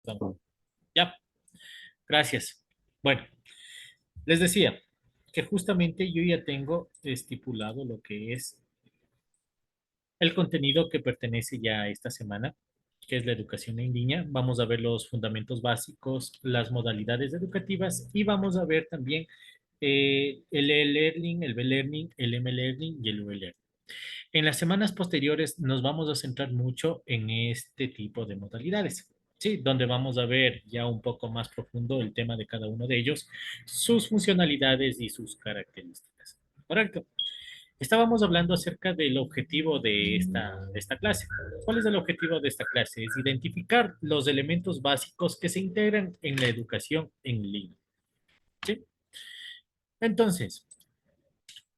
Perdón. Ya, gracias. Bueno, les decía que justamente yo ya tengo estipulado lo que es el contenido que pertenece ya a esta semana, que es la educación en línea. Vamos a ver los fundamentos básicos, las modalidades educativas y vamos a ver también el e-learning, el B-learning, el M-learning y el V-learning. En las semanas posteriores nos vamos a centrar mucho en este tipo de modalidades, ¿sí? Donde vamos a ver ya un poco más profundo el tema de cada uno de ellos, sus funcionalidades y sus características. Correcto. Estábamos hablando acerca del objetivo de esta clase. ¿Cuál es el objetivo de esta clase? Es identificar los elementos básicos que se integran en la educación en línea, ¿sí? Entonces,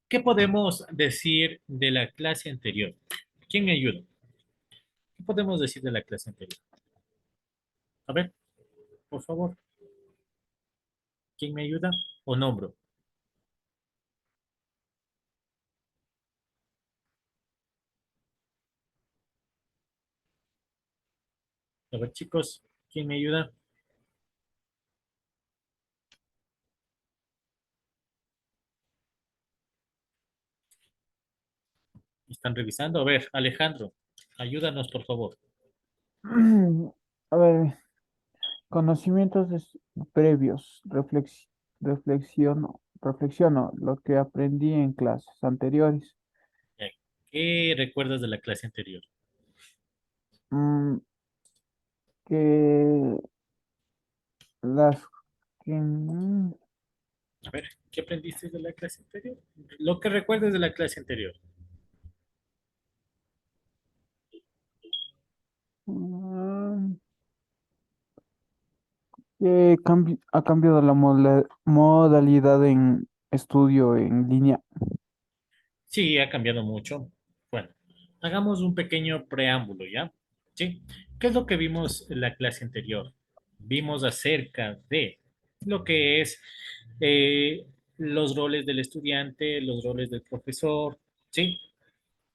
¿qué podemos decir de la clase anterior? ¿Quién me ayuda? ¿Qué podemos decir de la clase anterior? A ver, por favor, ¿quién me ayuda? O nombro. A ver, chicos, ¿quién me ayuda? ¿Están revisando? A ver, Alejandro, ayúdanos, por favor. A ver, previos. Reflexiono lo que aprendí en clases anteriores. ¿Qué recuerdas de la clase anterior? Mm, que las que, A ver, ¿qué aprendiste de la clase anterior? Lo que recuerdes de la clase anterior. mm, ha cambiado la modalidad en estudio en línea. Sí, ha cambiado mucho. Bueno, hagamos un pequeño preámbulo, ¿ya? ¿Sí? ¿Qué es lo que vimos en la clase anterior? Vimos acerca de lo que es los roles del estudiante, los roles del profesor, ¿sí?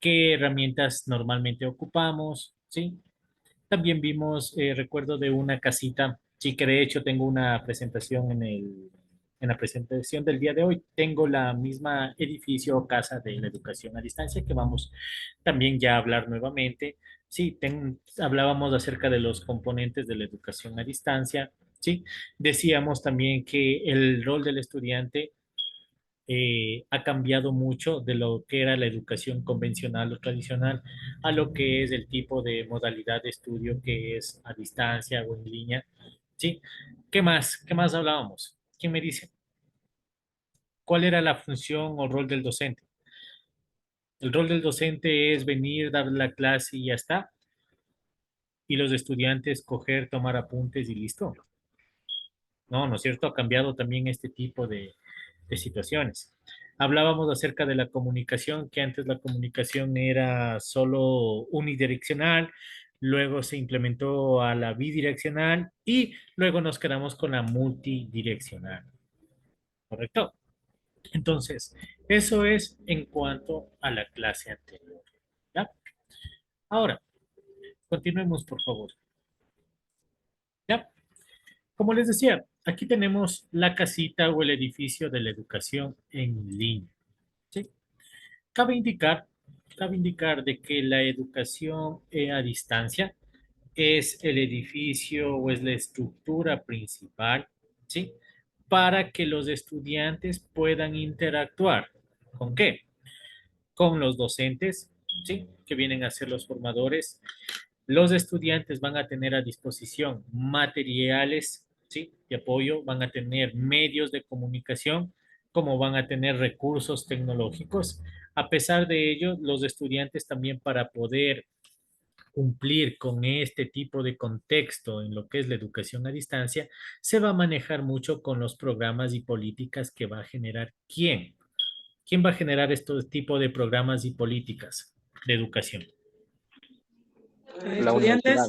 ¿Qué herramientas normalmente ocupamos? ¿Sí? También vimos, recuerdo de una casita, sí que de hecho tengo una presentación en la presentación del día de hoy. Tengo la misma edificio o casa de la educación a distancia que vamos también ya a hablar nuevamente. Sí, hablábamos acerca de los componentes de la educación a distancia. Sí, decíamos también que el rol del estudiante ha cambiado mucho de lo que era la educación convencional o tradicional a lo que es el tipo de modalidad de estudio que es a distancia o en línea. ¿Sí? ¿Qué más? ¿Qué más hablábamos? ¿Quién me dice? ¿Cuál era la función o rol del docente? El rol del docente es venir, dar la clase y ya está, y los estudiantes coger, tomar apuntes y listo. No, ¿no es cierto? Ha cambiado también este tipo de situaciones. Hablábamos acerca de la comunicación, que antes la comunicación era solo unidireccional, luego se implementó a la bidireccional y luego nos quedamos con la multidireccional, ¿correcto? Entonces, eso es en cuanto a la clase anterior, ¿ya? Ahora, continuemos, por favor, ¿ya? Como les decía, aquí tenemos la casita o el edificio de la educación en línea, ¿sí? Cabe indicar, cabe indicar de que la educación a distancia es el edificio o es la estructura principal, ¿sí? Para que los estudiantes puedan interactuar. ¿Con qué? Con los docentes, ¿sí? Que vienen a ser los formadores. Los estudiantes van a tener a disposición materiales, ¿sí? De apoyo, van a tener medios de comunicación, como van a tener recursos tecnológicos. A pesar de ello, los estudiantes también para poder cumplir con este tipo de contexto en lo que es la educación a distancia, se va a manejar mucho con los programas y políticas que va a generar quién. ¿Quién va a generar estos tipos de programas y políticas de educación? Estudiantes. La universidad.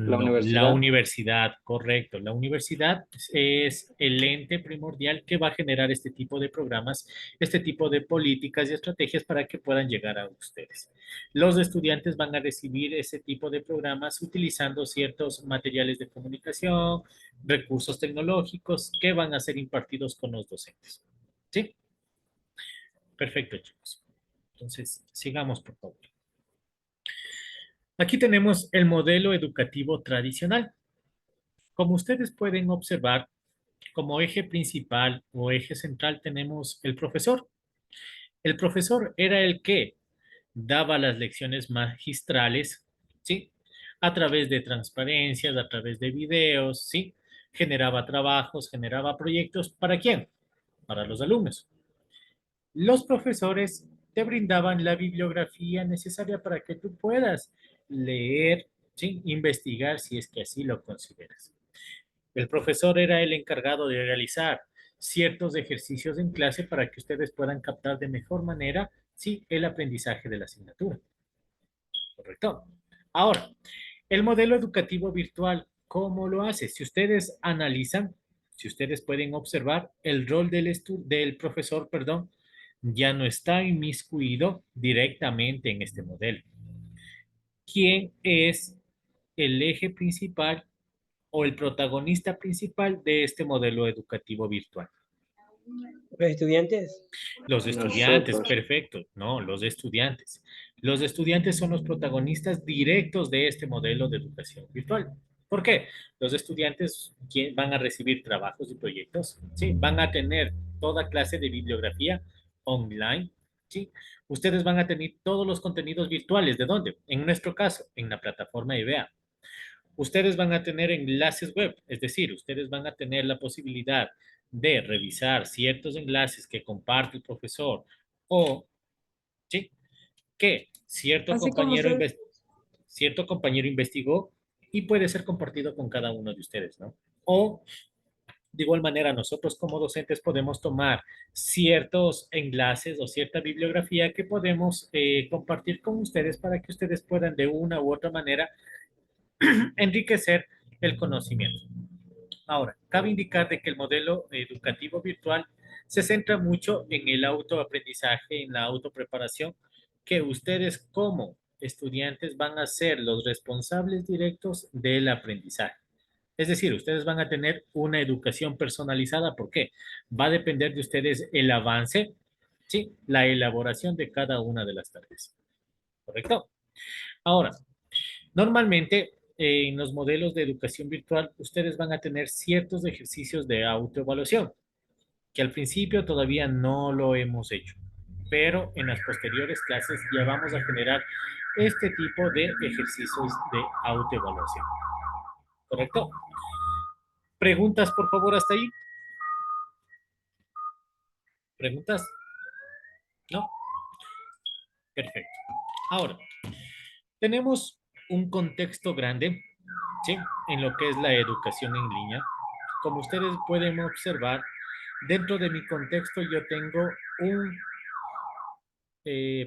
La No, la universidad. universidad, correcto. La universidad es el ente primordial que va a generar este tipo de programas, este tipo de políticas y estrategias para que puedan llegar a ustedes. Los estudiantes van a recibir ese tipo de programas utilizando ciertos materiales de comunicación, recursos tecnológicos que van a ser impartidos con los docentes. ¿Sí? Perfecto, chicos. Entonces, sigamos, por favor. Aquí tenemos el modelo educativo tradicional. Como ustedes pueden observar, como eje principal o eje central tenemos el profesor. El profesor era el que daba las lecciones magistrales, ¿sí? A través de transparencias, a través de videos, ¿sí? Generaba trabajos, generaba proyectos. ¿Para quién? Para los alumnos. Los profesores te brindaban la bibliografía necesaria para que tú puedas leer, ¿sí? Investigar si es que así lo consideras. El profesor era el encargado de realizar ciertos ejercicios en clase para que ustedes puedan captar de mejor manera, sí, el aprendizaje de la asignatura. ¿Correcto? Ahora, el modelo educativo virtual, ¿cómo lo hace? Si ustedes analizan, si ustedes pueden observar, el rol del profesor, perdón, ya no está inmiscuido directamente en este modelo. ¿Quién es el eje principal o el protagonista principal de este modelo educativo virtual? Los estudiantes. Los estudiantes, Nosotros. perfecto, no, los estudiantes. Los estudiantes son los protagonistas directos de este modelo de educación virtual. ¿Por qué? Los estudiantes van a recibir trabajos y proyectos, ¿sí? Van a tener toda clase de bibliografía online, ¿sí? Ustedes van a tener todos los contenidos virtuales. ¿De dónde? En nuestro caso, en la plataforma IBEA. Ustedes van a tener enlaces web, es decir, ustedes van a tener la posibilidad de revisar ciertos enlaces que comparte el profesor o ¿sí? Que Así como usted. cierto compañero investigó y puede ser compartido con cada uno de ustedes, ¿no? O de igual manera, nosotros como docentes podemos tomar ciertos enlaces o cierta bibliografía que podemos compartir con ustedes para que ustedes puedan de una u otra manera enriquecer el conocimiento. Ahora, cabe indicar de que el modelo educativo virtual se centra mucho en el autoaprendizaje, en la autopreparación, que ustedes como estudiantes van a ser los responsables directos del aprendizaje. Es decir, ustedes van a tener una educación personalizada. ¿Por qué? Va a depender de ustedes el avance, ¿sí? La elaboración de cada una de las tareas. ¿Correcto? Ahora, normalmente, en los modelos de educación virtual, ustedes van a tener ciertos ejercicios de autoevaluación, que al principio todavía no lo hemos hecho, pero en las posteriores clases ya vamos a generar este tipo de ejercicios de autoevaluación. ¿Correcto? ¿Preguntas, por favor, hasta ahí? ¿Preguntas? ¿No? Perfecto. Ahora, tenemos un contexto grande, ¿sí? En lo que es la educación en línea. Como ustedes pueden observar, dentro de mi contexto yo tengo un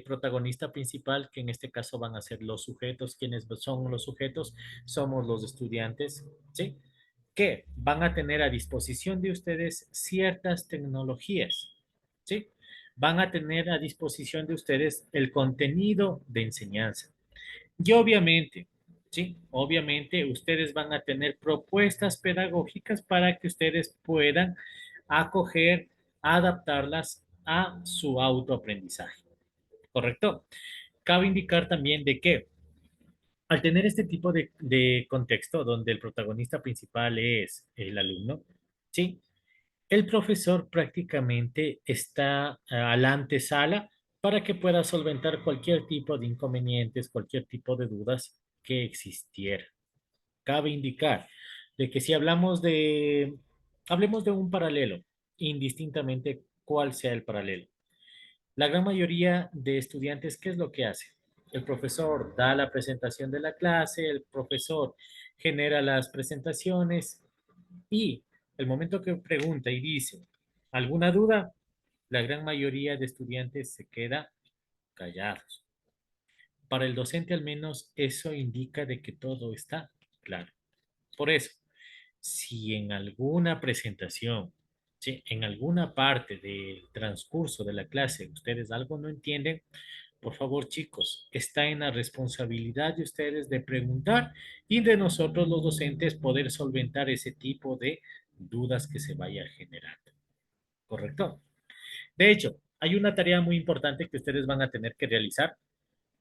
protagonista principal, que en este caso van a ser los sujetos. ¿Quiénes son los sujetos? Somos los estudiantes, ¿sí? Que van a tener a disposición de ustedes ciertas tecnologías, ¿sí? Van a tener a disposición de ustedes el contenido de enseñanza. Y obviamente, ¿sí? Obviamente ustedes van a tener propuestas pedagógicas para que ustedes puedan acoger, adaptarlas a su autoaprendizaje. ¿Correcto? Cabe indicar también de que al tener este tipo de contexto donde el protagonista principal es el alumno, ¿sí? El profesor prácticamente está a la antesala para que pueda solventar cualquier tipo de inconvenientes, cualquier tipo de dudas que existiera. Cabe indicar de que si hablemos de un paralelo, indistintamente cuál sea el paralelo. La gran mayoría de estudiantes, ¿qué es lo que hace? El profesor da la presentación de la clase, el profesor genera las presentaciones y el momento que pregunta y dice, ¿alguna duda? La gran mayoría de estudiantes se queda callados. Para el docente al menos eso indica de que todo está Claro. Por eso, si en alguna presentación, ¿sí? En alguna parte del transcurso de la clase ustedes algo no entienden, por favor, chicos, está en la responsabilidad de ustedes de preguntar y de nosotros los docentes poder solventar ese tipo de dudas que se vaya generando. ¿Correcto? De hecho, hay una tarea muy importante que ustedes van a tener que realizar.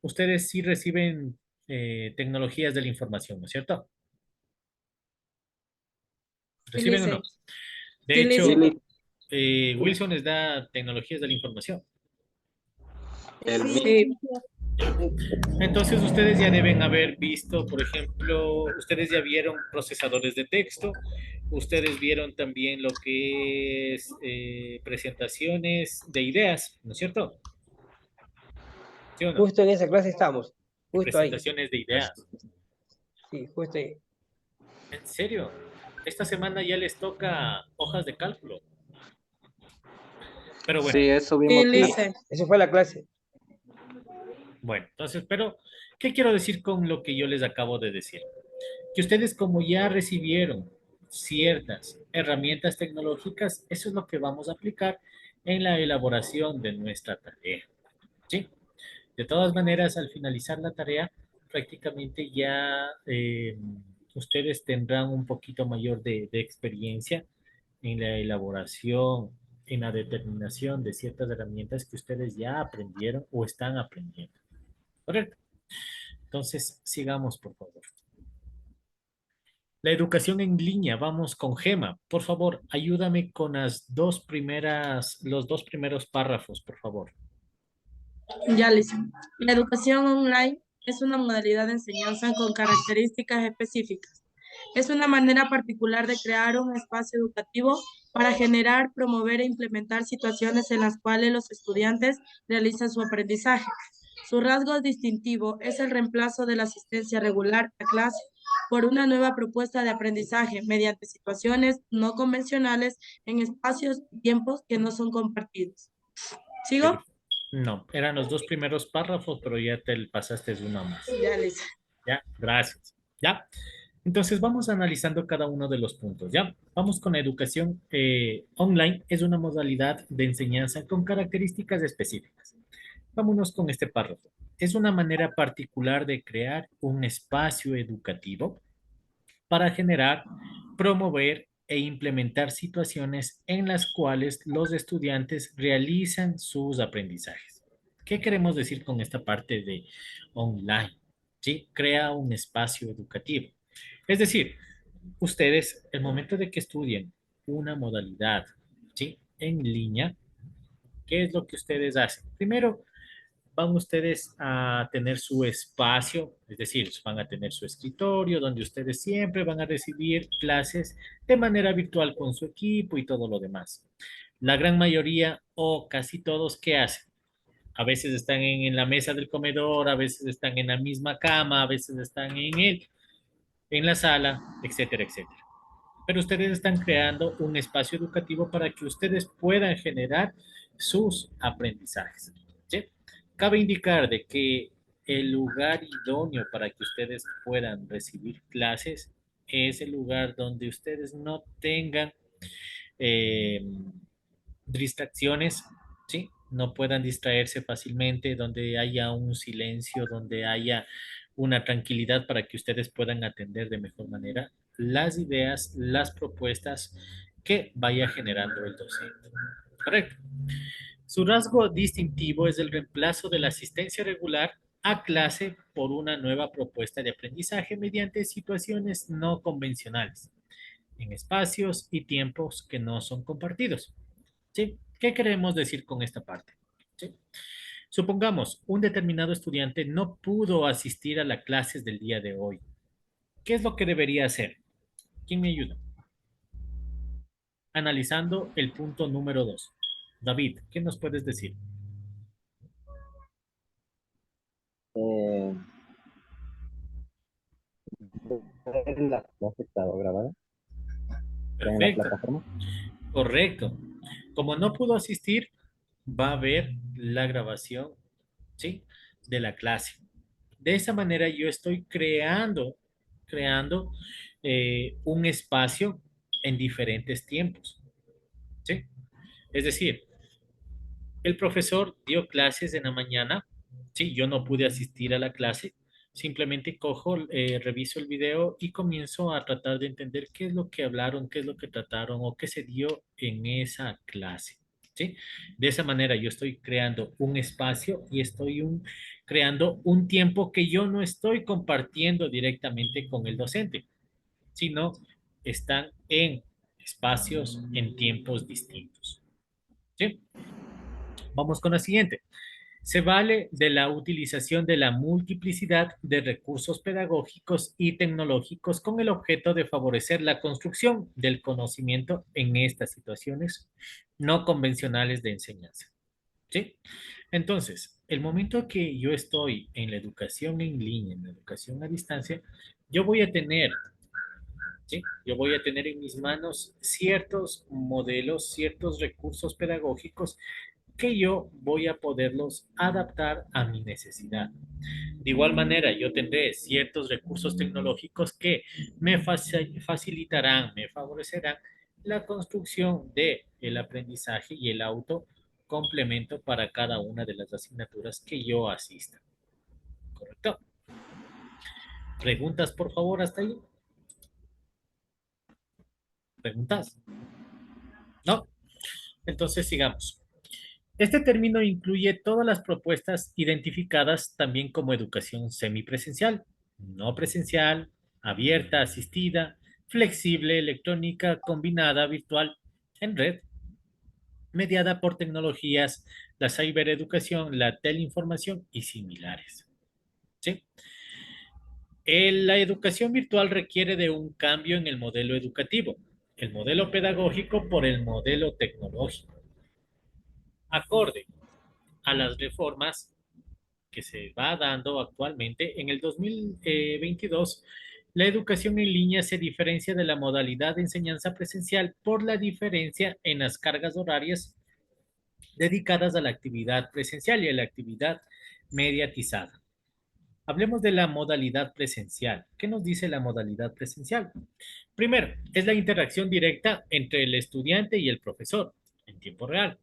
Ustedes sí reciben tecnologías de la información, ¿no es cierto? Sí, ¿Reciben o no? Lice. De Sí, hecho, Lice. Wilson les da tecnologías de la información. Sí. Entonces ustedes ya deben haber visto, por ejemplo, ustedes ya vieron procesadores de texto, ustedes vieron también lo que es presentaciones de ideas, ¿no es cierto? ¿Sí o no? Justo en esa clase estamos. Justo ahí. Presentaciones de ideas. Sí, justo ahí. ¿En serio? Esta semana ya les toca hojas de cálculo. Pero bueno, Sí, eso Sí, vimos. Lice. Eso fue la clase. bueno, entonces, pero, ¿qué quiero decir con lo que yo les acabo de decir? Que ustedes como ya recibieron ciertas herramientas tecnológicas, eso es lo que vamos a aplicar en la elaboración de nuestra tarea. ¿Sí? De todas maneras, al finalizar la tarea, prácticamente ya ustedes tendrán un poquito mayor de experiencia en la elaboración, en la determinación de ciertas herramientas que ustedes ya aprendieron o están aprendiendo. ¿Correcto? Entonces, sigamos, por favor. La educación en línea, vamos con Gema. Por favor, ayúdame con los dos primeros párrafos, por favor. Ya, Lice. La educación online es una modalidad de enseñanza con características específicas. Es una manera particular de crear un espacio educativo para generar, promover e implementar situaciones en las cuales los estudiantes realizan su aprendizaje. Su rasgo distintivo es el reemplazo de la asistencia regular a clase por una nueva propuesta de aprendizaje mediante situaciones no convencionales en espacios y tiempos que no son compartidos. ¿Sigo? No, eran los dos primeros párrafos, pero ya te pasaste una más. Ya, Lice. Ya, gracias. Ya. Entonces vamos analizando cada uno de los puntos. Ya, vamos con la educación online. Es una modalidad de enseñanza con características específicas. Vámonos con este párrafo. Es una manera particular de crear un espacio educativo para generar, promover e implementar situaciones en las cuales los estudiantes realizan sus aprendizajes. ¿Qué queremos decir con esta parte de online? ¿Sí? Crea un espacio educativo. Es decir, ustedes, el momento de que estudien una modalidad, ¿sí? En línea, ¿qué es lo que ustedes hacen? Primero, van ustedes a tener su espacio, es decir, van a tener su escritorio donde ustedes siempre van a recibir clases de manera virtual con su equipo y todo lo demás. La gran mayoría o casi todos, ¿qué hacen? A veces están en la mesa del comedor, a veces están en la misma cama, a veces están en la sala, etcétera, etcétera. Pero ustedes están creando un espacio educativo para que ustedes puedan generar sus aprendizajes. ¿Sí? Cabe indicar de que el lugar idóneo para que ustedes puedan recibir clases es el lugar donde ustedes no tengan eh, distracciones, ¿sí? No puedan distraerse fácilmente, donde haya un silencio, donde haya una tranquilidad para que ustedes puedan atender de mejor manera las ideas, las propuestas que vaya generando el docente. Correcto. Su rasgo distintivo es el reemplazo de la asistencia regular a clase por una nueva propuesta de aprendizaje mediante situaciones no convencionales, en espacios y tiempos que no son compartidos. ¿Sí? ¿Qué queremos decir con esta parte? ¿Sí? Supongamos, un determinado estudiante no pudo asistir a las clases del día de hoy. ¿Qué es lo que debería hacer? ¿Quién me ayuda? Analizando el punto número 2. David, ¿qué nos puedes decir? Eh, Ver la clase estaba grabada en la Perfecto, plataforma. correcto. Como no pudo asistir, va a ver la grabación, ¿sí? De la clase. De esa manera yo estoy creando creando un espacio en diferentes tiempos, ¿sí? Es decir, el profesor dio clases en la mañana, sí, yo no pude asistir a la clase, simplemente cojo, reviso el video y comienzo a tratar de entender qué es lo que hablaron, qué es lo que trataron o qué se dio en esa clase, ¿sí? De esa manera yo estoy creando un espacio y creando un tiempo que yo no estoy compartiendo directamente con el docente, sino están en espacios, en tiempos distintos, ¿sí? Vamos con la siguiente. Se vale de la utilización de la multiplicidad de recursos pedagógicos y tecnológicos con el objeto de favorecer la construcción del conocimiento en estas situaciones no convencionales de enseñanza. ¿Sí? Entonces, el momento que yo estoy en la educación en línea, en la educación a distancia, yo voy a tener, ¿sí? Yo voy a tener en mis manos ciertos modelos, ciertos recursos pedagógicos que yo voy a poderlos adaptar a mi necesidad. De igual manera, yo tendré ciertos recursos tecnológicos que me facilitarán, me favorecerán la construcción de el aprendizaje y el autocomplemento para cada una de las asignaturas que yo asista. ¿Correcto? ¿Preguntas, por favor, hasta ahí? ¿Preguntas? ¿No? Entonces sigamos. Este término incluye todas las propuestas identificadas también como educación semipresencial, no presencial, abierta, asistida, flexible, electrónica, combinada, virtual, en red, mediada por tecnologías, la cibereducación, la teleinformación y similares. ¿Sí? La educación virtual requiere de un cambio en el modelo educativo, el modelo pedagógico por el modelo tecnológico, acorde a las reformas que se va dando actualmente. En el 2022, la educación en línea se diferencia de la modalidad de enseñanza presencial por la diferencia en las cargas horarias dedicadas a la actividad presencial y a la actividad mediatizada. Hablemos de la modalidad presencial. ¿Qué nos dice la modalidad presencial? Primero, es la interacción directa entre el estudiante y el profesor en tiempo real.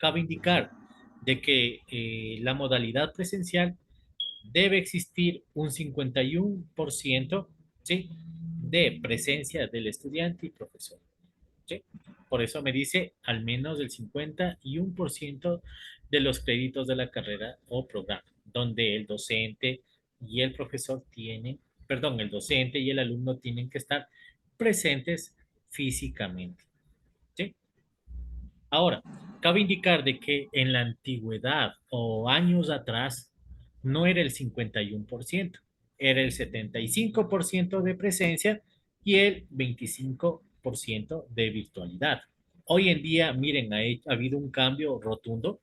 Cabe indicar de que la modalidad presencial debe existir un 51%, ¿sí?, de presencia del estudiante y profesor, ¿sí? Por eso me dice al menos el 51% de los créditos de la carrera o programa, donde el docente y el profesor tienen, perdón, el docente y el alumno tienen que estar presentes físicamente, ¿sí? Ahora, cabe indicar de que en la antigüedad o años atrás no era el 51%, era el 75% de presencia y el 25% de virtualidad. Hoy en día, miren, ha habido un cambio rotundo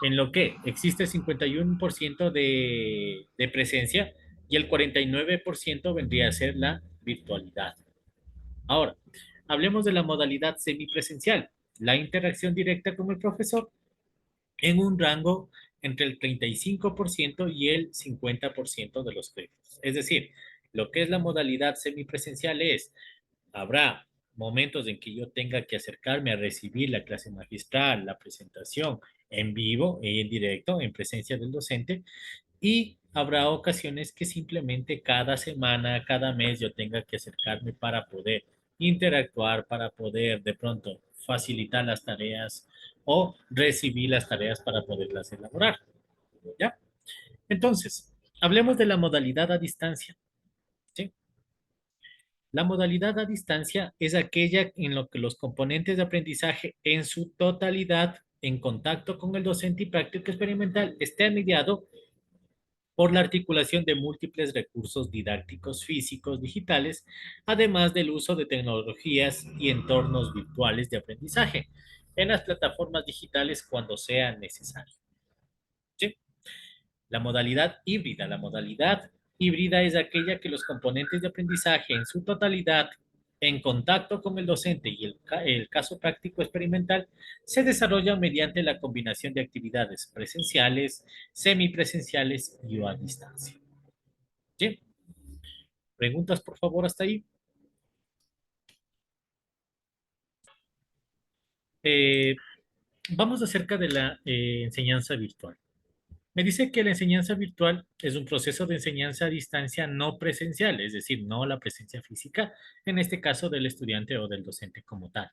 en lo que existe 51% de presencia y el 49% vendría a ser la virtualidad. Ahora, hablemos de la modalidad semipresencial, la interacción directa con el profesor en un rango entre el 35% y el 50% de los créditos. Es decir, lo que es la modalidad semipresencial es, habrá momentos en que yo tenga que acercarme a recibir la clase magistral, la presentación en vivo y en directo, en presencia del docente, y habrá ocasiones que simplemente cada semana, cada mes yo tenga que acercarme para poder interactuar, para poder de pronto facilitar las tareas o recibir las tareas para poderlas elaborar. ¿Ya? Entonces, hablemos de la modalidad a distancia. ¿Sí? La modalidad a distancia es aquella en la que los componentes de aprendizaje en su totalidad en contacto con el docente y práctica experimental esté mediado por la articulación de múltiples recursos didácticos físicos digitales, además del uso de tecnologías y entornos virtuales de aprendizaje en las plataformas digitales cuando sea necesario. ¿Sí? La modalidad híbrida. La modalidad híbrida es aquella que los componentes de aprendizaje en su totalidad, en contacto con el docente y el caso práctico experimental, se desarrollan mediante la combinación de actividades presenciales, semipresenciales y o a distancia. ¿Sí? ¿Preguntas, por favor, hasta ahí? Eh, Vamos acerca de la enseñanza virtual. Me dice que la enseñanza virtual es un proceso de enseñanza a distancia no presencial, es decir, no la presencia física, en este caso del estudiante o del docente como tal,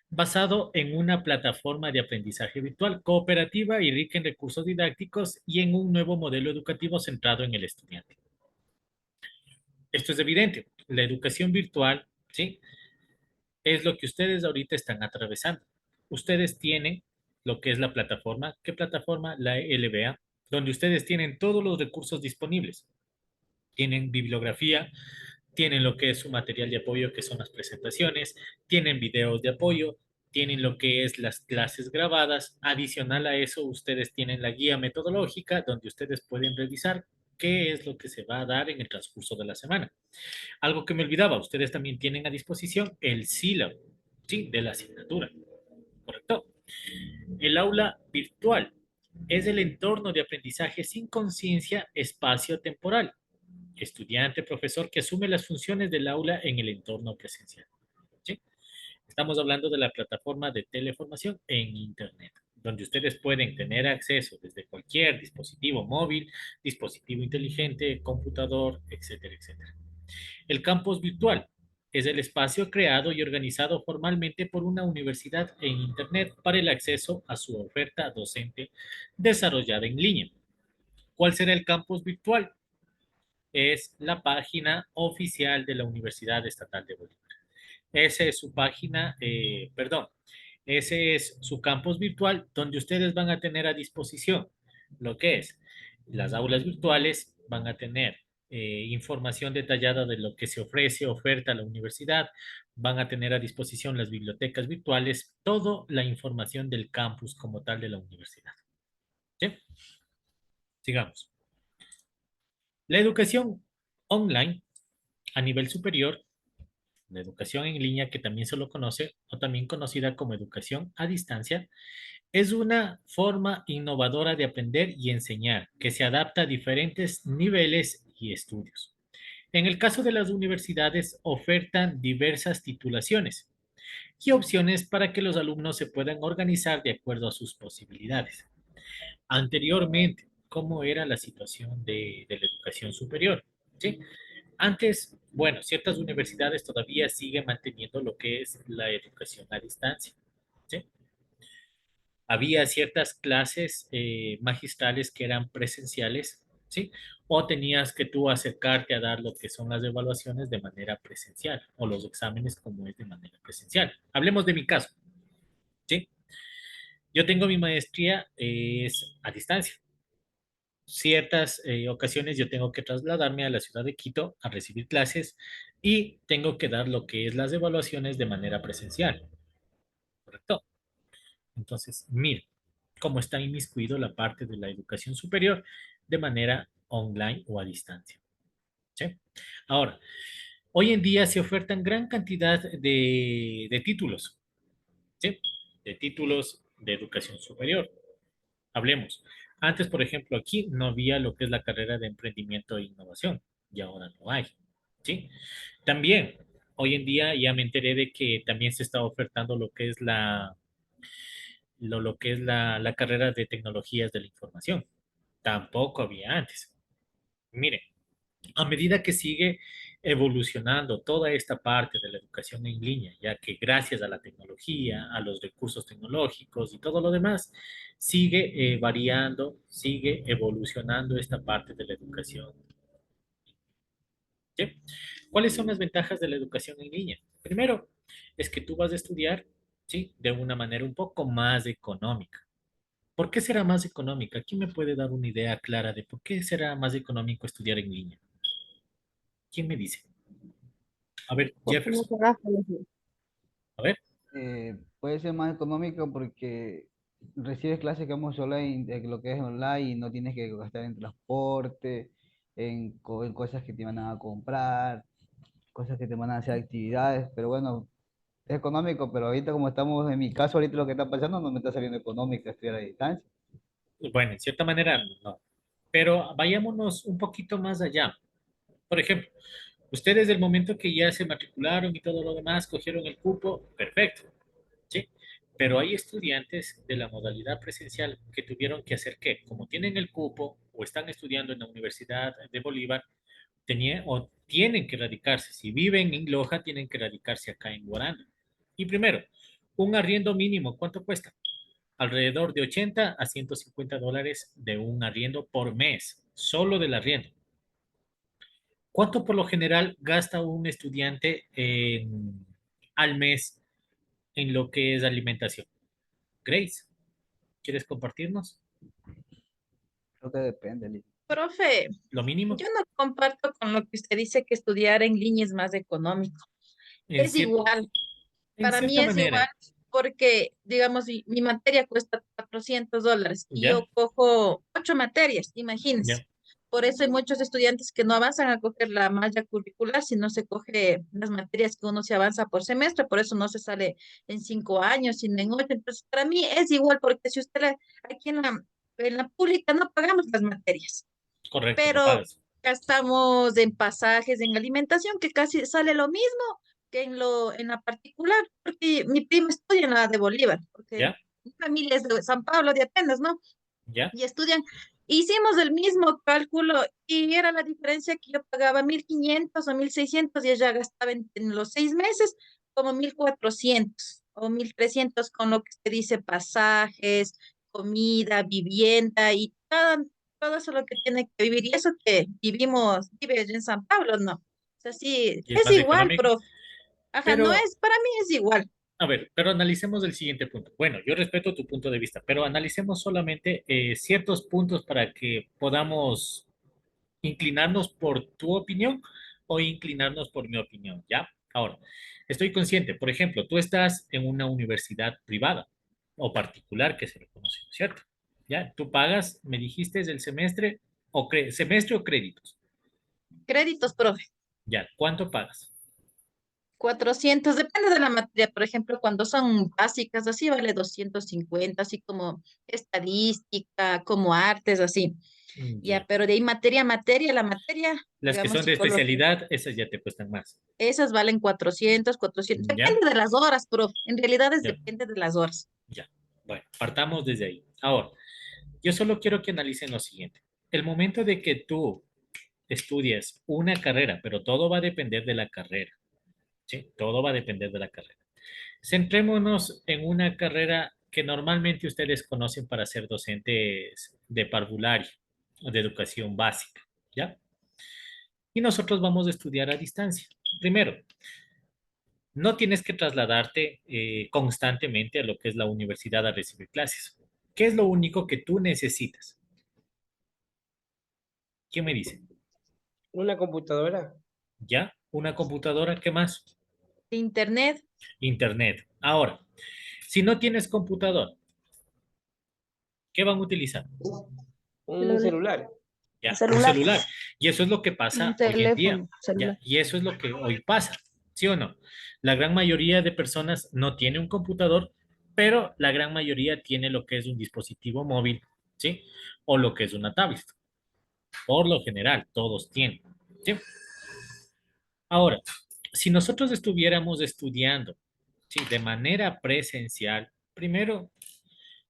basado en una plataforma de aprendizaje virtual cooperativa y rica en recursos didácticos y en un nuevo modelo educativo centrado en el estudiante. Esto es evidente. La educación virtual, ¿sí? Es lo que ustedes ahorita están atravesando. Ustedes tienen lo que es la plataforma. ¿Qué plataforma? La LBA, donde ustedes tienen todos los recursos disponibles. Tienen bibliografía, tienen lo que es su material de apoyo, que son las presentaciones, tienen videos de apoyo, tienen lo que es las clases grabadas. Adicional a eso, ustedes tienen la guía metodológica, donde ustedes pueden revisar qué es lo que se va a dar en el transcurso de la semana. Algo que me olvidaba, ustedes también tienen a disposición el sílabo, ¿sí? De la asignatura, ¿correcto? El aula virtual es el entorno de aprendizaje sin conciencia espacio-temporal. Estudiante, profesor que asume las funciones del aula en el entorno presencial, ¿sí? Estamos hablando de la plataforma de teleformación en Internet, donde ustedes pueden tener acceso desde cualquier dispositivo móvil, dispositivo inteligente, computador, etcétera, etcétera. El campus virtual es el espacio creado y organizado formalmente por una universidad en Internet para el acceso a su oferta docente desarrollada en línea. ¿Cuál será el campus virtual? Es la página oficial de la Universidad Estatal de Bolívar. Esa es su página, perdón, ese es su campus virtual donde ustedes van a tener a disposición lo que es las aulas virtuales, van a tener información detallada de lo que se ofrece, oferta a la universidad, van a tener a disposición las bibliotecas virtuales, toda la información del campus como tal de la universidad. ¿Sí? Sigamos. La educación online a nivel superior, la educación en línea, que también se lo conoce, o también conocida como educación a distancia, es una forma innovadora de aprender y enseñar que se adapta a diferentes niveles y estudios. En el caso de las universidades, ofertan diversas titulaciones y opciones para que los alumnos se puedan organizar de acuerdo a sus posibilidades. Anteriormente, ¿cómo era la situación de la educación superior? ¿Sí? Antes, bueno, ciertas universidades todavía siguen manteniendo lo que es la educación a distancia. ¿Sí? Había ciertas clases magistrales que eran presenciales, ¿sí? O tenías que tú acercarte a dar lo que son las evaluaciones de manera presencial o los exámenes como es de manera presencial. Hablemos de mi caso, ¿sí? Yo tengo mi maestría es a distancia. Ciertas ocasiones yo tengo que trasladarme a la ciudad de Quito a recibir clases y tengo que dar lo que es las evaluaciones de manera presencial, ¿correcto? Entonces, mire cómo está inmiscuido la parte de la educación superior de manera online o a distancia. ¿Sí? Ahora, hoy en día se ofertan gran cantidad de títulos, ¿sí? De títulos de educación superior. Hablemos. Antes, por ejemplo, aquí no había lo que es la carrera de emprendimiento e innovación y ahora no hay, ¿sí? También, hoy en día ya me enteré de que también se está ofertando lo que es lo que es la carrera de tecnologías de la información. Tampoco había antes. Miren, a medida que sigue evolucionando toda esta parte de la educación en línea, ya que gracias a la tecnología, a los recursos tecnológicos y todo lo demás, sigue variando, sigue evolucionando esta parte de la educación. ¿Sí? ¿Cuáles son las ventajas de la educación en línea? Primero, es que tú vas a estudiar, ¿sí? De una manera un poco más económica. ¿Por qué será más económica? ¿Quién me puede dar una idea clara de por qué será más económico estudiar en línea? ¿Quién me dice? A ver, Porque no Jefferson. se gasta energía. A ver. Puede ser más económico porque recibes clases que vamos online, de lo que es online, y no tienes que gastar en transporte, en cosas que te van a comprar, cosas que te van a hacer actividades, pero bueno, es económico, pero ahorita como estamos, en mi caso, ahorita lo que está pasando no me está saliendo económico estudiar a distancia. Bueno, en cierta manera no. Pero vayámonos un poquito más allá. Por ejemplo, Ustedes del momento que ya se matricularon y todo lo demás, cogieron el cupo, perfecto, ¿sí? Pero hay estudiantes de la modalidad presencial que tuvieron que hacer qué, como tienen el cupo o están estudiando en la Universidad de Bolívar, o tienen que radicarse. Si viven en Loja, tienen que radicarse acá en Guaranda. Y primero, un arriendo mínimo, ¿cuánto cuesta? Alrededor de 80 a 150 dólares de un arriendo por mes, solo del arriendo. ¿Cuánto por lo general gasta un estudiante al mes en lo que es alimentación? Grace, ¿quieres compartirnos? Creo que depende, Liz. Profe, Lo mínimo. yo no comparto con lo que usted dice que estudiar en línea es más económico. En, Es cier- igual, en para mí cierta es igual manera, porque, digamos, mi materia cuesta $400 y ¿ya? yo cojo 8 materias, ¿Ya? imagínense. Por eso hay muchos estudiantes que no avanzan a coger la malla curricular, sino se coge las materias que uno se avanza por semestre, por eso no se sale en 5 años, sino en 8. Entonces, para mí es igual, porque si usted aquí en la pública no pagamos las materias, Correcto, no pero pagas. gastamos en pasajes, en alimentación, que casi sale lo mismo que en la particular, porque mi prima estudia en la de Bolívar, porque ¿Ya? mi familia es de San Pablo de Atenas, ¿no? ¿Ya? Y estudian. Hicimos el mismo cálculo y era la diferencia que yo pagaba 1.500 o 1.600 y ella gastaba en los 6 meses como 1.400 o 1.300 con lo que se dice pasajes, comida, vivienda y todo eso lo que tiene que vivir. Y eso que vive allá en San Pablo, ¿no? O sea, sí, Y es es más igual, económico. profe. Ajá, no Pero, es, para mí es igual. a ver, pero analicemos el siguiente punto. Bueno, yo respeto tu punto de vista, pero analicemos solamente ciertos puntos para que podamos inclinarnos por tu opinión o inclinarnos por mi opinión, ¿ya? Ahora, estoy consciente, por ejemplo, tú estás en una universidad privada o particular que se le conoce, ¿no es cierto? ¿Ya? Tú pagas, me dijiste, el semestre semestre o créditos. Créditos, profe. ¿Ya? ¿Cuánto pagas? 400 depende de la materia. Por ejemplo, cuando son básicas, así vale 250 así como estadística, como artes, así. Ya, Ya. pero de ahí materia, la materia, Las que digamos, son de psicología, especialidad, esas ya te cuestan más. esas valen 400 ¿Ya? depende de las horas, profe. En realidad Ya. depende de las horas. Ya. Bueno, partamos desde ahí. Ahora, yo solo quiero que analicen lo siguiente. El momento de que tú estudias una carrera, pero todo va a depender de la carrera, ¿sí? Todo va a depender de la carrera. Centrémonos en una carrera que normalmente ustedes conocen para ser docentes de parvulario o de educación básica, ¿ya? Y nosotros vamos a estudiar a distancia. Primero, no tienes que trasladarte constantemente a lo que es la universidad a recibir clases. ¿Qué es lo único que tú necesitas? ¿Quién me dice? Una computadora. ¿Ya? ¿Una computadora? ¿Qué más? Internet, Internet. Ahora, si no tienes computador, ¿qué van a utilizar? Un celular. Ya, un celular, celular. Y eso es lo que un pasa hoy en día. teléfono, Ya, celular. y eso es lo que hoy pasa. ¿Sí o no? La gran mayoría de personas no tiene un computador, pero la gran mayoría tiene lo que es un dispositivo móvil, ¿sí? O lo que es una tablet. Por lo general, todos tienen, ¿sí? Ahora, si nosotros estuviéramos estudiando, ¿sí? De manera presencial, primero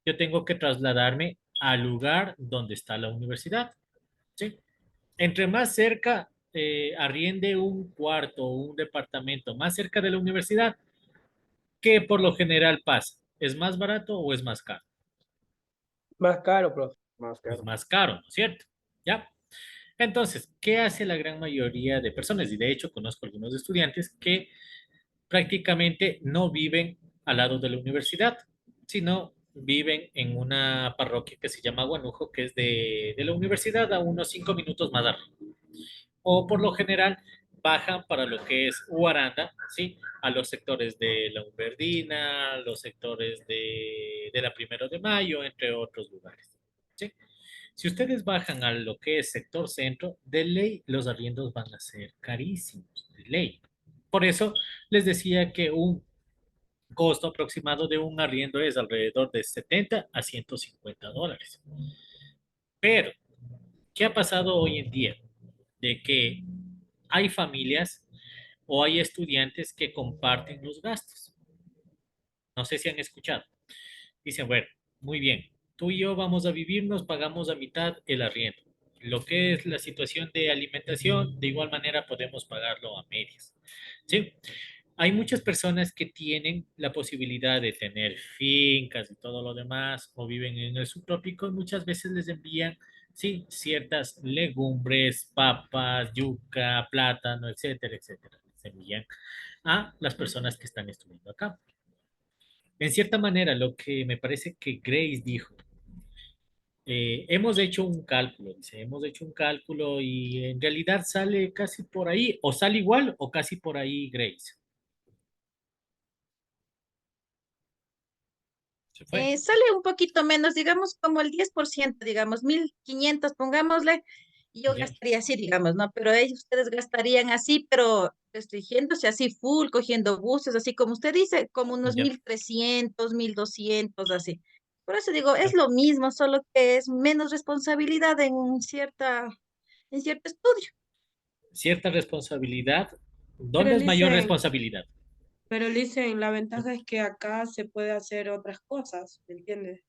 yo tengo que trasladarme al lugar donde está la universidad, ¿sí? Entre más cerca arriende un cuarto o un departamento más cerca de la universidad, ¿qué por lo general pasa? ¿Es más barato o es más caro? Más caro, profe. Más Es caro. más caro, ¿no es cierto? ¿Ya? Entonces, ¿qué hace la gran mayoría de personas? Y de hecho conozco algunos estudiantes que prácticamente no viven al lado de la universidad, sino viven en una parroquia que se llama Guanujo, que es de la universidad a unos 5 minutos más arriba. O por lo general bajan para lo que es Huaranda, ¿sí? A los sectores de la Umberdina, los sectores de la Primero de Mayo, entre otros lugares, ¿sí? Si ustedes bajan a lo que es sector centro, de ley los arriendos van a ser carísimos, de ley. Por eso les decía que un costo aproximado de un arriendo es alrededor de 70 a 150 dólares. Pero, ¿qué ha pasado hoy en día? De que hay familias o hay estudiantes que comparten los gastos. No sé si han escuchado. Dicen, bueno, muy bien, tú y yo vamos a vivir, nos pagamos a mitad el arriendo. Lo que es la situación de alimentación, de igual manera podemos pagarlo a medias. ¿Sí? Hay muchas personas que tienen la posibilidad de tener fincas y todo lo demás, o viven en el subtrópico, y muchas veces les envían, sí, ciertas legumbres, papas, yuca, plátano, etcétera, etcétera. Les envían a las personas que están estudiando acá. En cierta manera, lo que me parece que Grace dijo, hemos hecho un cálculo, dice, hemos hecho un cálculo y en realidad sale casi por ahí, o sale igual o casi por ahí, Grace. Se fue. Sale un poquito menos, digamos como el 10%, digamos, 1.500, pongámosle, y yo Ya, gastaría así, digamos, ¿no? Pero ellos, ustedes gastarían así, pero restringiéndose así full, cogiendo buses, así como usted dice, como unos ya, 1.300, 1.200, así. Por eso digo, ya. es lo mismo, solo que es menos responsabilidad en cierto estudio. Cierta responsabilidad. Pero ¿Dónde es mayor dicen, responsabilidad? pero dicen, la ventaja es que acá se puede hacer otras cosas, ¿me entiendes?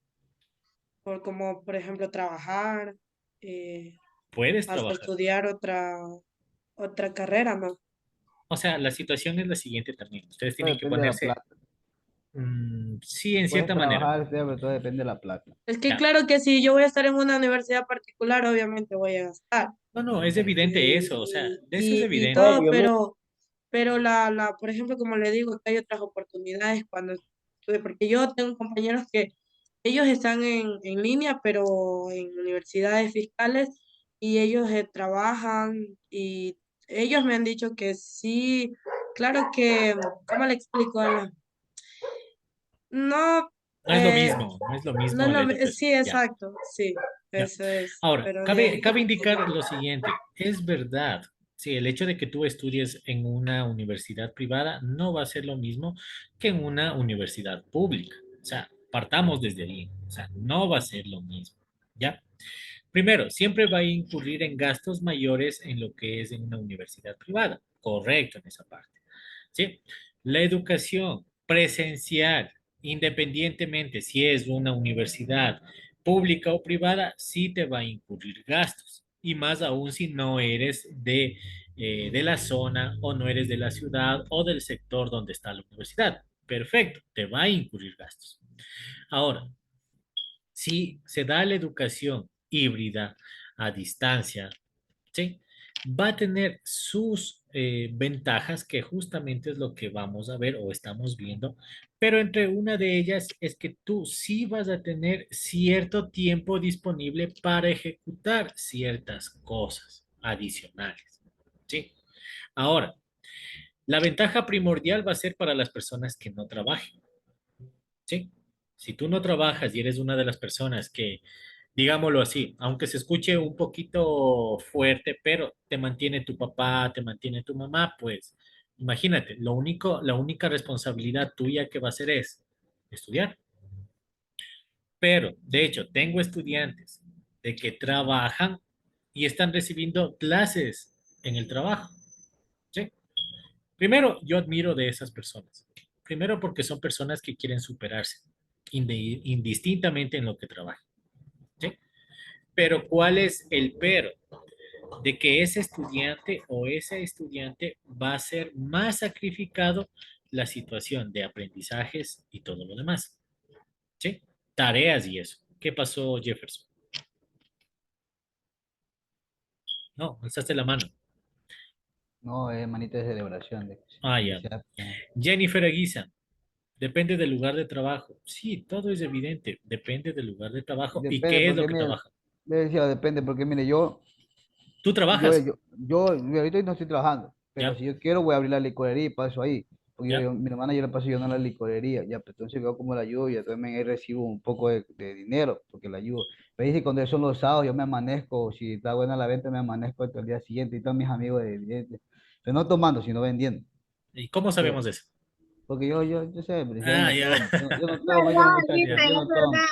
Como, por ejemplo, trabajar, eh, Puedes hasta trabajar. estudiar otra carrera, ¿no? O sea, la situación es la siguiente también. Ustedes Todo tienen que depende de la ponerse, plata. sí, en Puedes cierta manera. trabajar, pero todo depende de la plata. Es que Ya. claro que si yo voy a estar en una universidad particular, obviamente voy a gastar. No, no, es evidente eso. O sea, de eso es Y evidente. todo, Obviamente. pero por ejemplo, como le digo, que hay otras oportunidades cuando estuve, porque yo tengo compañeros que ellos están en línea, pero en universidades fiscales, y ellos trabajan, y ellos me han dicho que sí, claro que, ¿cómo le explico? No, No es lo eh, mismo, no es lo no es mismo la sí, educación. Ya, exacto, sí, ya. eso es, Ahora, pero de cabe, ahí, cabe indicar lo siguiente, es verdad, sí, el hecho de que tú estudies en una universidad privada no va a ser lo mismo que en una universidad pública. O sea, partamos desde ahí, o sea, no va a ser lo mismo, ¿ya? Primero, siempre va a incurrir en gastos mayores en lo que es en una universidad privada, correcto en esa parte, ¿sí? La educación presencial, independientemente si es una universidad pública o privada, sí te va a incurrir gastos. Y más aún si no eres de la zona o no eres de la ciudad o del sector donde está la universidad. Perfecto, te va a incurrir gastos. Ahora, si se da la educación híbrida a distancia, ¿sí? Va a tener sus ventajas, que justamente es lo que vamos a ver o estamos viendo, pero entre una de ellas es que tú sí vas a tener cierto tiempo disponible para ejecutar ciertas cosas adicionales, ¿sí? Ahora, la ventaja primordial va a ser para las personas que no trabajen, ¿sí? Si tú no trabajas y eres una de las personas que, digámoslo así, aunque se escuche un poquito fuerte, pero te mantiene tu papá, te mantiene tu mamá, pues imagínate, la única responsabilidad tuya que va a ser es estudiar. Pero, de hecho, tengo estudiantes de que trabajan y están recibiendo clases en el trabajo, ¿sí? Primero, yo admiro de esas personas. Primero porque son personas que quieren superarse, indistintamente en lo que trabajan, ¿sí? Pero ¿cuál es el pero? De que ese estudiante o esa estudiante va a ser más sacrificado la situación de aprendizajes y todo lo demás, ¿sí? Tareas y eso. ¿Qué pasó, Jefferson? No, alzaste la mano. No, es manita de celebración. Ah, ya. Felicidad. Jennifer Aguisa, depende del lugar de trabajo. Sí, todo es evidente. Depende del lugar de trabajo y Depende, qué es lo porque que mire, trabaja. le decía, depende, porque mire, ¿Tú trabajas? mire, ahorita no estoy trabajando, pero Ya, si yo quiero voy a abrir la licorería y paso ahí. Porque ya. mi hermana yo le paso yo a la licorería, ya, pues entonces veo como la ayudo y también ahí recibo un poco de dinero, porque la ayudo. Me dice cuando son los sábados yo me amanezco, si está buena la venta me amanezco hasta el día siguiente y todos mis amigos pero no tomando, sino vendiendo. ¿Y cómo Pero, sabemos eso? porque yo sé, pero yo Ah, no ya. tomo, yo no Es tomo, oiga verdad, muchachos, Ya. dicen, yo es no tomo, verdad.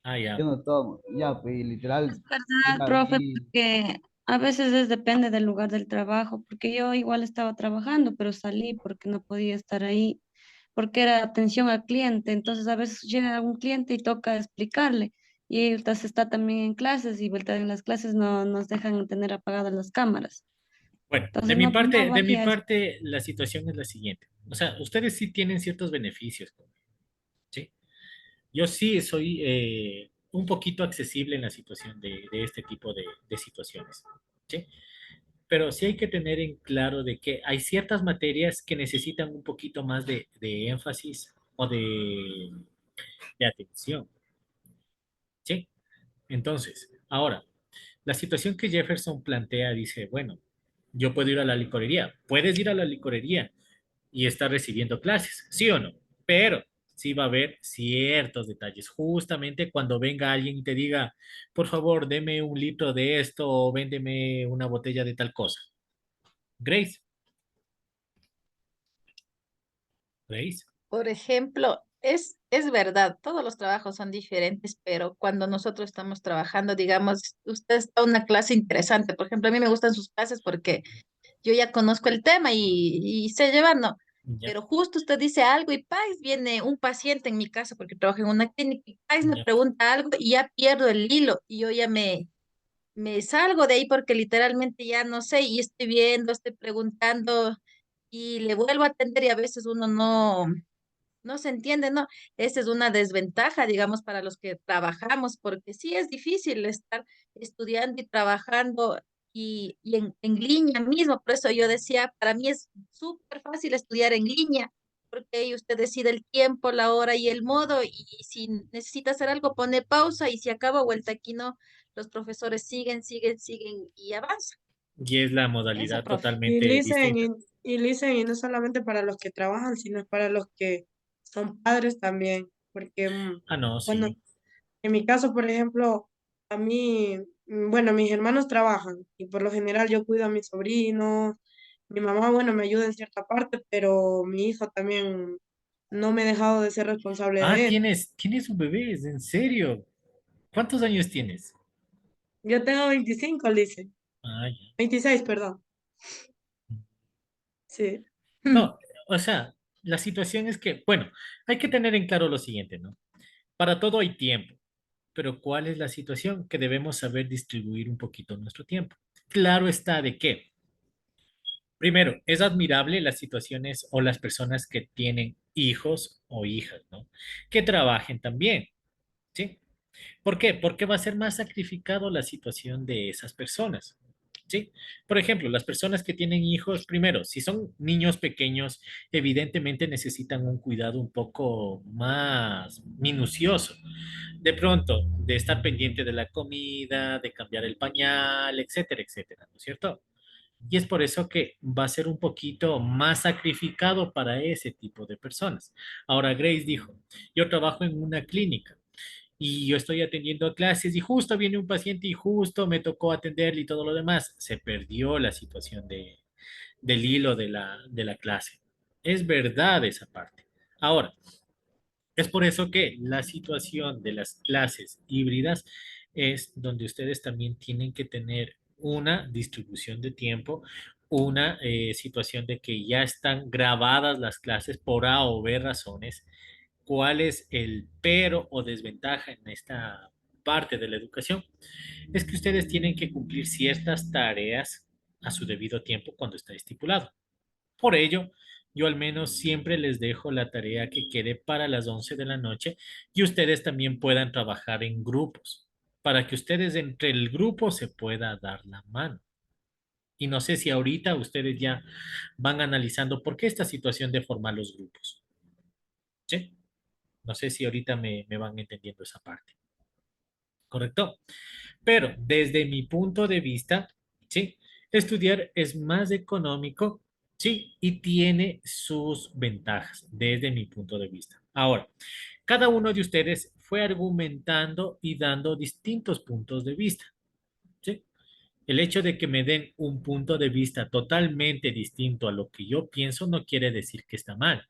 Ah, ya. yo no tomo, ya, pues y literal, Es verdad, profe, y porque A veces depende del lugar del trabajo, porque yo igual estaba trabajando, pero salí porque no podía estar ahí, porque era atención al cliente. Entonces a veces llega un cliente y toca explicarle. Y entonces está también en clases y vuelta en las clases no nos dejan tener apagadas las cámaras. Bueno, Entonces no de mi varía eso. parte, la situación es la siguiente. O sea, ustedes sí tienen ciertos beneficios, ¿sí? Yo sí soy un poquito accesible en la situación de este tipo de situaciones, ¿sí? Pero sí hay que tener en claro de que hay ciertas materias que necesitan un poquito más de énfasis o de atención, ¿sí? Entonces, ahora, la situación que Jefferson plantea dice, bueno, yo puedo ir a la licorería, puedes ir a la licorería y estar recibiendo clases, ¿sí o no? Pero sí va a haber ciertos detalles. Justamente cuando venga alguien y te diga, por favor, deme un litro de esto o véndeme una botella de tal cosa. Grace, Grace. Por ejemplo, es verdad, todos los trabajos son diferentes, pero cuando nosotros estamos trabajando, digamos, usted está en una clase interesante. Por ejemplo, a mí me gustan sus clases porque yo ya conozco el tema y sé llevar, ¿no? Ya, Pero justo usted dice algo y ¡pais! Viene un paciente en mi caso porque trabajo en una clínica y ¡pais! Me ya. pregunta algo y ya pierdo el hilo y yo ya me salgo de ahí porque literalmente ya no sé y estoy viendo, estoy preguntando y le vuelvo a atender y a veces uno no se entiende, ¿no? Esa es una desventaja, digamos, para los que trabajamos, porque sí es difícil estar estudiando y trabajando y en línea mismo. Por eso yo decía, para mí es súper fácil estudiar en línea, porque ahí usted decide el tiempo, la hora y el modo, y si necesita hacer algo, pone pausa y si acaba vuelta aquí, no, los profesores siguen y avanzan. Y es la Eso, modalidad profe. Y totalmente listen, distinta. y no solamente para los que trabajan, sino para los que son padres también, porque, Ah, no, bueno, sí. en mi caso, por ejemplo, a mí, bueno, mis hermanos trabajan y por lo general yo cuido a mis sobrinos, mi mamá, bueno, me ayuda en cierta parte, pero mi hijo también no me he dejado de ser responsable Ah, de él. tienes un bebé, ¿en serio? ¿Cuántos años tienes? Yo tengo 25, dice, Ah, ya. 26, perdón. Sí. No, o sea, la situación es que, bueno, hay que tener en claro lo siguiente, ¿no? Para todo hay tiempo, pero ¿cuál es la situación? Que debemos saber distribuir un poquito nuestro tiempo. Claro está de que, primero, es admirable las situaciones o las personas que tienen hijos o hijas, ¿no? Que trabajen también, ¿sí? ¿Por qué? Porque va a ser más sacrificado la situación de esas personas. ¿Sí? Por ejemplo, las personas que tienen hijos, primero, si son niños pequeños, evidentemente necesitan un cuidado un poco más minucioso. De pronto, de estar pendiente de la comida, de cambiar el pañal, etcétera, etcétera, ¿no es cierto? Y es por eso que va a ser un poquito más sacrificado para ese tipo de personas. Ahora, Grace dijo, yo trabajo en una clínica y yo estoy atendiendo clases y justo viene un paciente y justo me tocó atenderle y todo lo demás. Se perdió la situación del hilo de la clase. Es verdad esa parte. Ahora, es por eso que la situación de las clases híbridas es donde ustedes también tienen que tener una distribución de tiempo, una situación de que ya están grabadas las clases por A o B razones. ¿Cuál es el pero o desventaja en esta parte de la educación? Es que ustedes tienen que cumplir ciertas tareas a su debido tiempo cuando está estipulado. Por ello, yo al menos siempre les dejo la tarea que quede para las 11 de la noche y ustedes también puedan trabajar en grupos, para que ustedes entre el grupo se pueda dar la mano. Y no sé si ahorita ustedes ya van analizando por qué esta situación de formar los grupos. ¿Sí? No sé si ahorita me van entendiendo esa parte. ¿Correcto? Pero desde mi punto de vista, ¿sí? Estudiar es más económico, ¿sí? Y tiene sus ventajas desde mi punto de vista. Ahora, cada uno de ustedes fue argumentando y dando distintos puntos de vista, ¿sí? El hecho de que me den un punto de vista totalmente distinto a lo que yo pienso no quiere decir que está mal.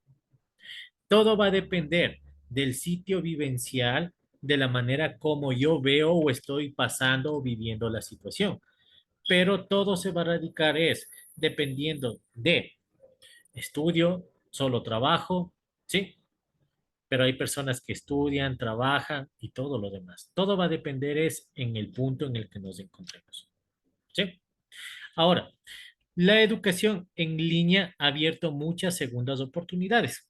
Todo va a depender del sitio vivencial, de la manera como yo veo o estoy pasando o viviendo la situación. Pero todo se va a radicar es dependiendo de estudio, solo trabajo, ¿sí? Pero hay personas que estudian, trabajan y todo lo demás. Todo va a depender es en el punto en el que nos encontremos, ¿sí? Ahora, la educación en línea ha abierto muchas segundas oportunidades.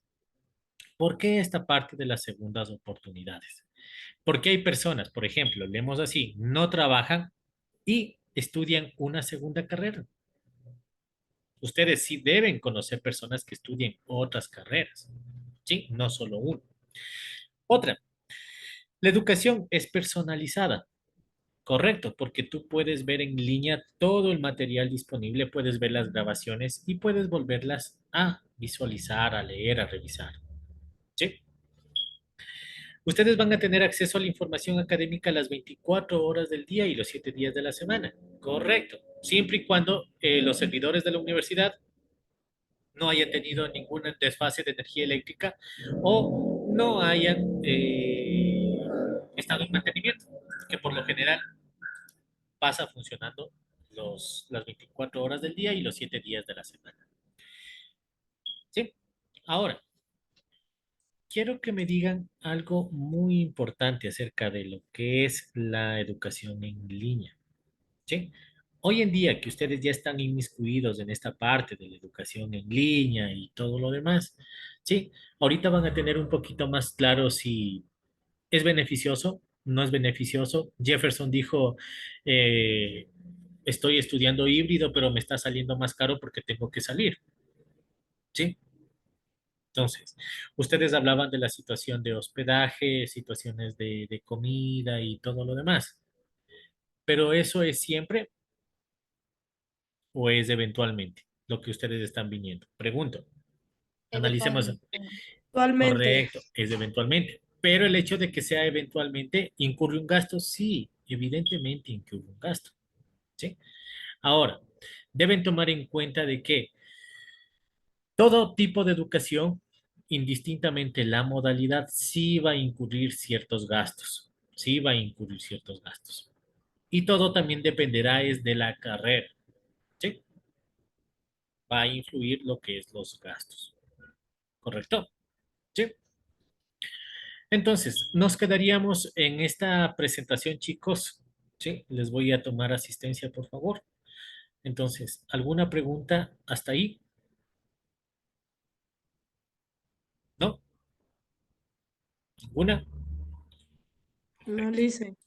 ¿Por qué esta parte de las segundas oportunidades? Porque hay personas, por ejemplo, leemos así, no trabajan y estudian una segunda carrera. Ustedes sí deben conocer personas que estudien otras carreras, ¿sí? No solo una. Otra, la educación es personalizada, correcto, porque tú puedes ver en línea todo el material disponible, puedes ver las grabaciones y puedes volverlas a visualizar, a leer, a revisar, ¿sí? Ustedes van a tener acceso a la información académica las 24 horas del día y los 7 días de la semana. Correcto. Siempre y cuando los servidores de la universidad no hayan tenido ningún desfase de energía eléctrica o no hayan estado en mantenimiento, que por lo general pasa funcionando las 24 horas del día y los 7 días de la semana. ¿Sí? Ahora, quiero que me digan algo muy importante acerca de lo que es la educación en línea, ¿sí? Hoy en día que ustedes ya están inmiscuidos en esta parte de la educación en línea y todo lo demás, ¿sí? Ahorita van a tener un poquito más claro si es beneficioso, no es beneficioso. Jefferson dijo, eh, estoy estudiando híbrido, pero me está saliendo más caro porque tengo que salir, ¿sí? Entonces, ustedes hablaban de la situación de hospedaje, situaciones de comida y todo lo demás. Pero eso es siempre o es eventualmente lo que ustedes están viniendo. Pregunto, analicemos. Eventualmente. Actualmente, Correcto, es eventualmente. Pero el hecho de que sea eventualmente, ¿incurre un gasto? Sí, evidentemente incurre un gasto. ¿Sí? Ahora, deben tomar en cuenta de que todo tipo de educación, indistintamente la modalidad, sí va a incurrir ciertos gastos. Sí va a incurrir ciertos gastos. Y todo también dependerá es de la carrera. ¿Sí? Va a influir lo que es los gastos. ¿Correcto? ¿Sí? Entonces, nos quedaríamos en esta presentación, chicos. ¿Sí? Les voy a tomar asistencia, por favor. Entonces, ¿alguna pregunta hasta ahí? ¿No? ¿Ninguna? no dice.